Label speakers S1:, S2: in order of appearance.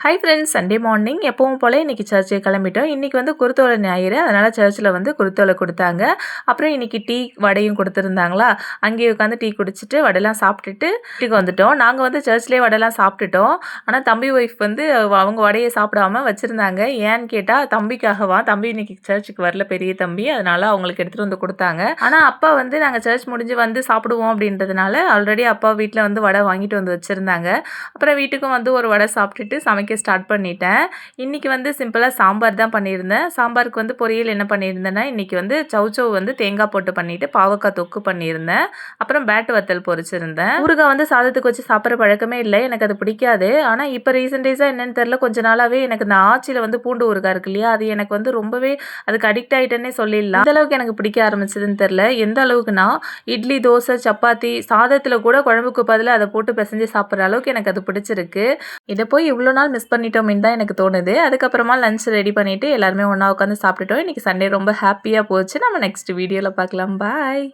S1: Hi friends, Sunday morning எப்பவும் போல் இன்றைக்கி சர்ச்சுக்கு கிளம்பிட்டோம். இன்றைக்கி வந்து குருத்தோலை ஞாயிறு, அதனால் சர்ச்சில் வந்து குருத்தோலை கொடுத்தாங்க. அப்புறம் இன்றைக்கி டீ வடையும் கொடுத்துருந்தாங்களா, அங்கேயே உட்காந்து டீ குடிச்சிட்டு வடைலாம் சாப்பிட்டுட்டு வீட்டுக்கு வந்துட்டோம். நாங்கள் வந்து சர்ச்லேயே வடைலாம் சாப்பிட்டுட்டோம். ஆனால் தம்பி ஒய்ஃப் வந்து அவங்க வடையை சாப்பிடாம வச்சுருந்தாங்க. ஏன்னு கேட்டால் தம்பிக்காகவா, தம்பி இன்றைக்கி சர்ச்சுக்கு வரல, பெரிய தம்பி, அதனால் அவங்களுக்கு எடுத்துகிட்டு வந்து கொடுத்தாங்க. ஆனால் அப்பா வந்து நாங்கள் சர்ச் முடிஞ்சு வந்து சாப்பிடுவோம் அப்படின்றதுனால ஆல்ரெடி அப்பா வீட்டில் வந்து வடை வாங்கிட்டு வந்து வச்சுருந்தாங்க. அப்புறம் வீட்டுக்கும் வந்து ஒரு வடை சாப்பிட்டுட்டு சமைக்க ஸ்டார்ட் பண்ணிட்டேன். இன்றைக்கி வந்து சிம்பிளாக சாம்பார் தான் பண்ணியிருந்தேன். சாம்பாருக்கு வந்து பொரியல் என்ன பண்ணியிருந்தேன்னா, இன்றைக்கி வந்து சௌச்சௌ வந்து தேங்காய் போட்டு பண்ணிவிட்டு பாவக்காய் தொக்கு பண்ணியிருந்தேன். அப்புறம் பேட்டு வத்தல் பொரிச்சிருந்தேன். ஊறுகாய் வந்து சாதத்துக்கு வச்சு சாப்பிட்ற பழக்கமே இல்லை, எனக்கு அது பிடிக்காது. ஆனால் இப்போ ரீசெண்ட் டேஸாக என்னென்னு தெரில, கொஞ்ச நாளாகவே எனக்கு இந்த ஆச்சியில் வந்து பூண்டு ஊறுகாய் இருக்கு இல்லையா, அது எனக்கு வந்து ரொம்பவே அதுக்கு அடிக்ட் ஆகிட்டேன்னே சொல்லிடலாம். எந்த அளவுக்கு எனக்கு பிடிக்க ஆரம்பிச்சதுன்னு தெரில. எந்த அளவுக்குனா, இட்லி, தோசை, சப்பாத்தி, சாதத்தில் கூட குழம்புக்கு பதிலாக அதை போட்டு பிசைஞ்சு சாப்பிட்ற அளவுக்கு எனக்கு அது பிடிச்சிருக்கு. இதை போய் இவ்வளோ நாள் மிஸ் பண்ணிட்டோம்னு தான் எனக்கு தோணுது. அதுக்கப்புறமா லஞ்ச் ரெடி பண்ணிவிட்டு எல்லாருமே ஒன்றா உட்காந்து சாப்பிட்டுட்டோம். இன்றைக்கி சண்டே ரொம்ப ஹாப்பியாக போச்சு. நம்ம நெக்ஸ்ட் வீடியோவில் பார்க்கலாம். பாய்.